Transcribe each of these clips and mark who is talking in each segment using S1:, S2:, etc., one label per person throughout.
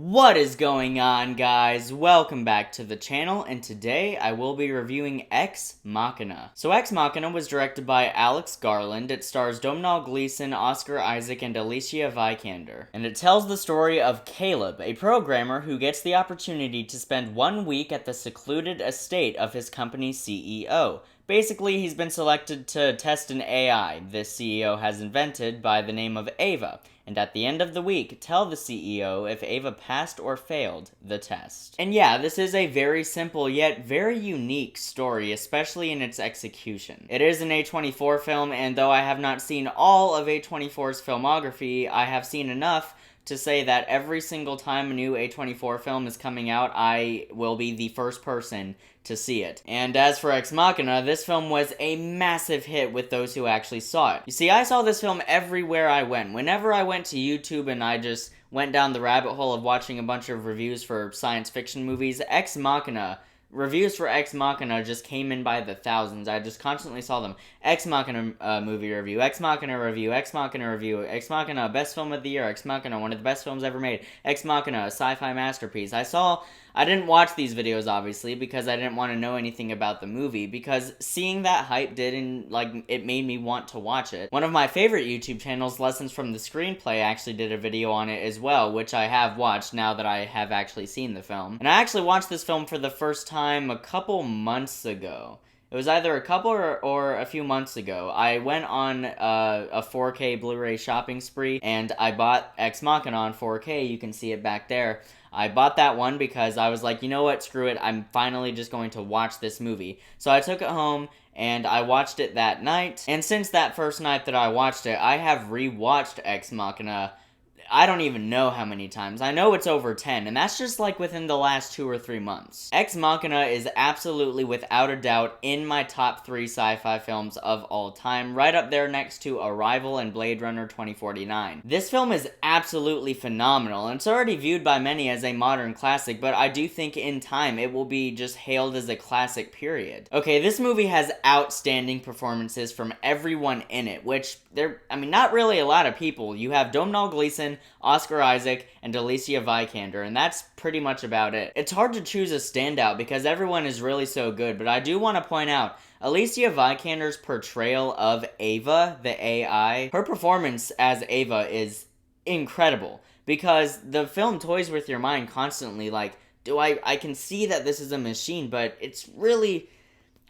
S1: What is going on, guys? Welcome back to the channel, and today I will be reviewing Ex Machina. So Ex Machina was directed by Alex Garland. It stars Domhnall Gleeson, Oscar Isaac, and Alicia Vikander. And it tells the story of Caleb, a programmer who gets the opportunity to spend 1 week at the secluded estate of his company's CEO. Basically, he's been selected to test an AI this CEO has invented by the name of Ava, and at the end of the week, tell the CEO if Ava passed or failed the test. And yeah, this is a very simple yet very unique story, especially in its execution. It is an A24 film, and though I have not seen all of A24's filmography, I have seen enough to say that every single time a new A24 film is coming out, I will be the first person to see it. And as for Ex Machina, this film was a massive hit with those who actually saw it. You see, I saw this film everywhere I went. Whenever I went to YouTube and I just went down the rabbit hole of watching a bunch of reviews for science fiction movies, reviews for Ex Machina just came in by the thousands. I just constantly saw them. Ex Machina movie review, Ex Machina review, Ex Machina review, Ex Machina best film of the year, Ex Machina one of the best films ever made, Ex Machina a sci-fi masterpiece. I didn't watch these videos, obviously, because I didn't want to know anything about the movie, because seeing that hype it made me want to watch it. One of my favorite YouTube channels, Lessons from the Screenplay, actually did a video on it as well, which I have watched now that I have actually seen the film. And I actually watched this film for the first time a couple months ago. It was either a couple or a few months ago. I went on a 4K Blu-ray shopping spree, and I bought Ex Machina on 4K. You can see it back there. I bought that one because I was like, you know what, screw it, I'm finally just going to watch this movie. So I took it home, and I watched it that night. And since that first night that I watched it, I have rewatched Ex Machina I don't even know how many times. I know it's over 10, and that's just like within the last 2 or 3 months. Ex Machina is absolutely, without a doubt, in my top 3 sci-fi films of all time, right up there next to Arrival and Blade Runner 2049. This film is absolutely phenomenal, and it's already viewed by many as a modern classic, but I do think in time it will be just hailed as a classic, period. Okay, this movie has outstanding performances from everyone in it, which not really a lot of people. You have Domhnall Gleeson, Oscar Isaac, and Alicia Vikander, and that's pretty much about it. It's hard to choose a standout because everyone is really so good, but I do want to point out Alicia Vikander's portrayal of Ava, the AI. Her performance as Ava is incredible because the film toys with your mind constantly, like, I can see that this is a machine, but it's really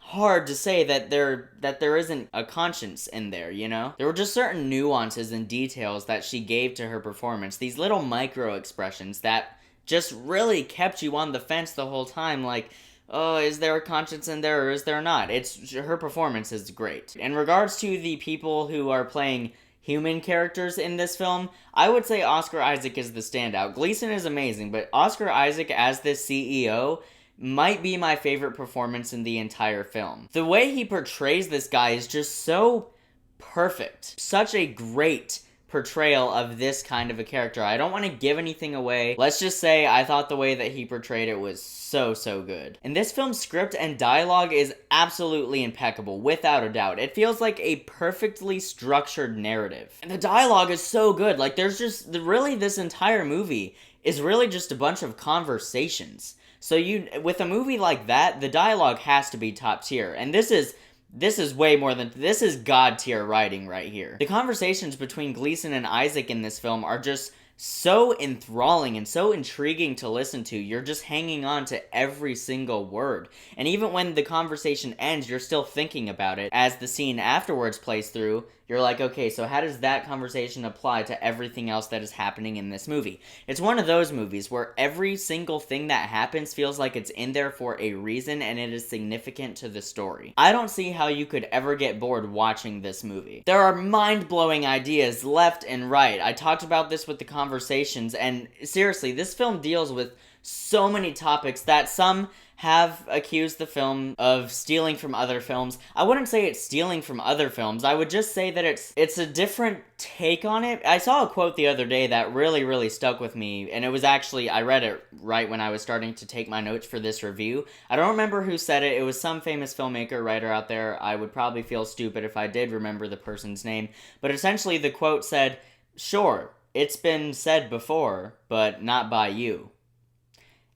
S1: hard to say that there isn't a conscience in there, you know? There were just certain nuances and details that she gave to her performance, these little micro expressions that just really kept you on the fence the whole time, like, oh, is there a conscience in there or is there not? Her performance is great. In regards to the people who are playing human characters in this film, I would say Oscar Isaac is the standout. Gleeson is amazing, but Oscar Isaac as this CEO might be my favorite performance in the entire film. The way he portrays this guy is just so perfect. Such a great portrayal of this kind of a character. I don't want to give anything away. Let's just say I thought the way that he portrayed it was so good. And this film's script and dialogue is absolutely impeccable, without a doubt. It feels like a perfectly structured narrative. And the dialogue is so good. Like, there's just, really, this entire movie is really just a bunch of conversations. So with a movie like that, the dialogue has to be top tier, and this is way more than, this is god tier writing right here. The conversations between Gleeson and Isaac in this film are just so enthralling and so intriguing to listen to. You're just hanging on to every single word. And even when the conversation ends, you're still thinking about it. As the scene afterwards plays through, you're like, okay, so how does that conversation apply to everything else that is happening in this movie? It's one of those movies where every single thing that happens feels like it's in there for a reason and it is significant to the story. I don't see how you could ever get bored watching this movie. There are mind-blowing ideas left and right. I talked about this with the conversations, and seriously, this film deals with so many topics that some have accused the film of stealing from other films. I wouldn't say it's stealing from other films. I would just say that it's a different take on it. I saw a quote the other day that really stuck with me, and it was actually, I read it right when I was starting to take my notes for this review. I don't remember who said it. It was some famous filmmaker, writer out there. I would probably feel stupid if I did remember the person's name. But essentially the quote said, "Sure, it's been said before, but not by you.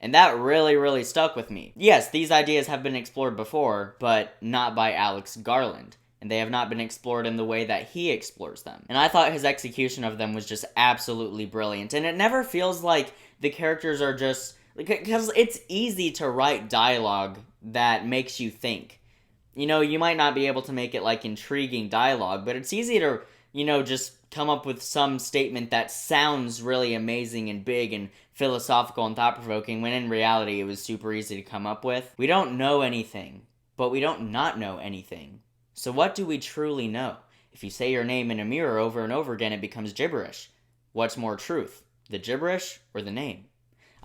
S1: And that really, really stuck with me. Yes, these ideas have been explored before, but not by Alex Garland. And they have not been explored in the way that he explores them. And I thought his execution of them was just absolutely brilliant. And it never feels like the characters are just... because it's easy to write dialogue that makes you think. You know, you might not be able to make it, like, intriguing dialogue, but it's easy to, you know, just come up with some statement that sounds really amazing and big and philosophical and thought-provoking, when in reality it was super easy to come up with. We don't know anything, but we don't not know anything. So what do we truly know? If you say your name in a mirror over and over again, it becomes gibberish. What's more truth, the gibberish or the name?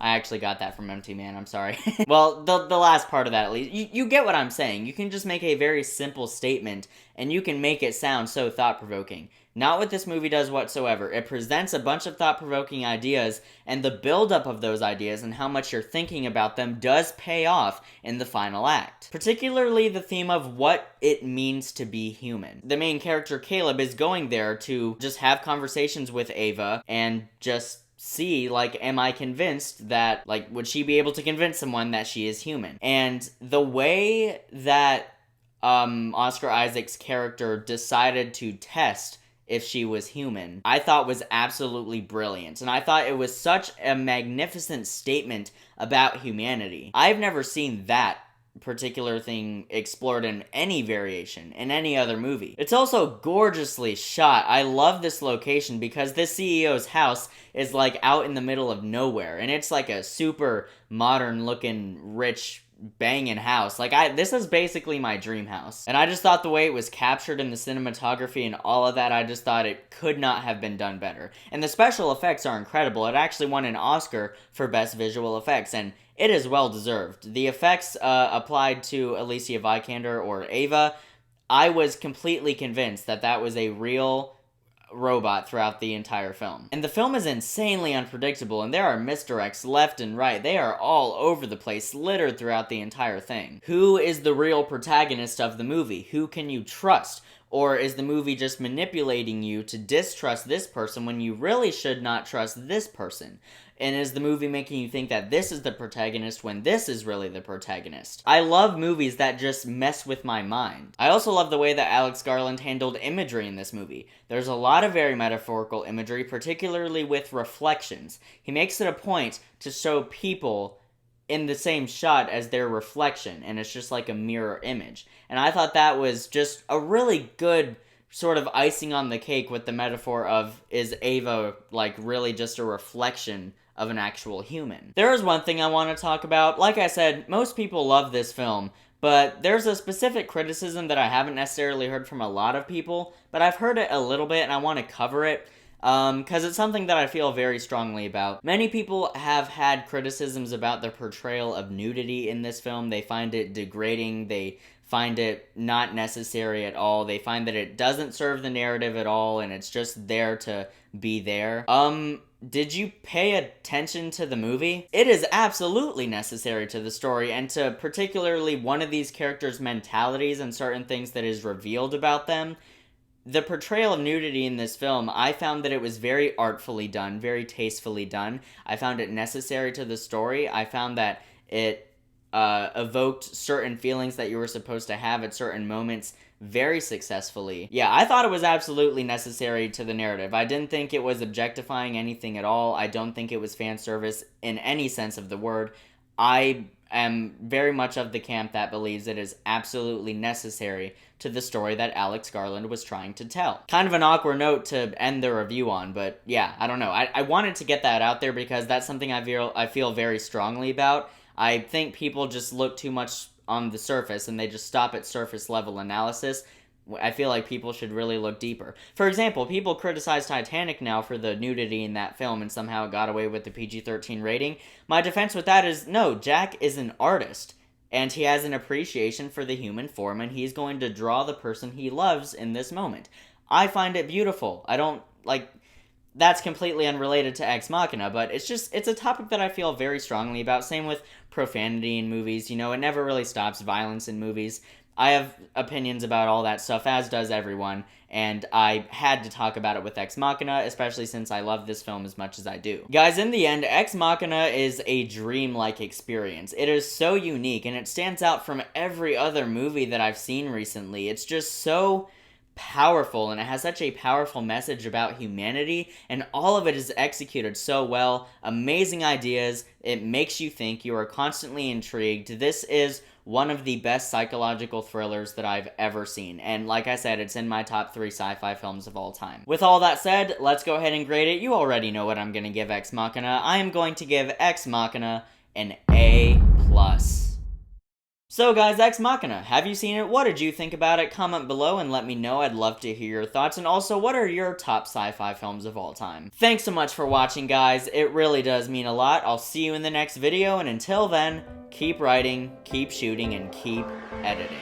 S1: I actually got that from Empty Man, I'm sorry. Well, the last part of that at least. You get what I'm saying. You can just make a very simple statement, and you can make it sound so thought-provoking. Not what this movie does whatsoever. It presents a bunch of thought-provoking ideas, and the buildup of those ideas and how much you're thinking about them does pay off in the final act. Particularly the theme of what it means to be human. The main character, Caleb, is going there to just have conversations with Ava and just see, like, am I convinced that, like, would she be able to convince someone that she is human? And the way that Oscar Isaac's character decided to test if she was human, I thought was absolutely brilliant. And I thought it was such a magnificent statement about humanity. I've never seen that particular thing explored in any variation in any other movie. It's also gorgeously shot. I love this location because this CEO's house is like out in the middle of nowhere, and it's like a super modern looking rich banging house. Like, this is basically my dream house. And I just thought the way it was captured in the cinematography and all of that, I just thought it could not have been done better. And the special effects are incredible. It actually won an Oscar for Best Visual Effects, and it is well deserved. The effects applied to Alicia Vikander, or Ava, I was completely convinced that that was a real robot throughout the entire film. And the film is insanely unpredictable, and there are misdirects left and right. They are all over the place, littered throughout the entire thing. Who is the real protagonist of the movie? Who can you trust? Or is the movie just manipulating you to distrust this person when you really should not trust this person? And is the movie making you think that this is the protagonist when this is really the protagonist? I love movies that just mess with my mind. I also love the way that Alex Garland handled imagery in this movie. There's a lot of very metaphorical imagery, particularly with reflections. He makes it a point to show people in the same shot as their reflection, and it's just like a mirror image. And I thought that was just a really good sort of icing on the cake with the metaphor of, is Ava like really just a reflection of an actual human? There is one thing I want to talk about. Like I said, most people love this film, but there's a specific criticism that I haven't necessarily heard from a lot of people, but I've heard it a little bit and I want to cover it. Because it's something that I feel very strongly about. Many people have had criticisms about the portrayal of nudity in this film. They find it degrading, they find it not necessary at all, they find that it doesn't serve the narrative at all, and it's just there to be there. Did you pay attention to the movie? It is absolutely necessary to the story, and to particularly one of these characters' mentalities and certain things that is revealed about them. The portrayal of nudity in this film, I found that it was very artfully done, very tastefully done. I found it necessary to the story. I found that it evoked certain feelings that you were supposed to have at certain moments very successfully. Yeah, I thought it was absolutely necessary to the narrative. I didn't think it was objectifying anything at all. I don't think it was fan service in any sense of the word. I am very much of the camp that believes it is absolutely necessary to the story that Alex Garland was trying to tell. Kind of an awkward note to end the review on, but yeah, I don't know. I wanted to get that out there because that's something I feel very strongly about. I think people just look too much on the surface and they just stop at surface level analysis. I feel like people should really look deeper. For example, people criticize Titanic now for the nudity in that film and somehow it got away with the PG-13 rating. My defense with that is, no, Jack is an artist, and he has an appreciation for the human form, and he's going to draw the person he loves in this moment. I find it beautiful. I don't, like, that's completely unrelated to Ex Machina, but it's a topic that I feel very strongly about. Same with profanity in movies, you know, it never really stops violence in movies. I have opinions about all that stuff, as does everyone, and I had to talk about it with Ex Machina, especially since I love this film as much as I do. Guys, in the end, Ex Machina is a dream-like experience. It is so unique, and it stands out from every other movie that I've seen recently. It's just so powerful, and it has such a powerful message about humanity, and all of it is executed so well. Amazing ideas. It makes you think. You are constantly intrigued. This is one of the best psychological thrillers that I've ever seen, and like I said, it's in my top 3 sci-fi films of all time. With all that said, let's go ahead and grade it. You already know what I'm gonna give Ex Machina. I am going to give Ex Machina an A+. So guys, Ex Machina, have you seen it? What did you think about it? Comment below and let me know. I'd love to hear your thoughts. And also, what are your top sci-fi films of all time? Thanks so much for watching, guys. It really does mean a lot. I'll see you in the next video, and until then, keep writing, keep shooting, and keep editing.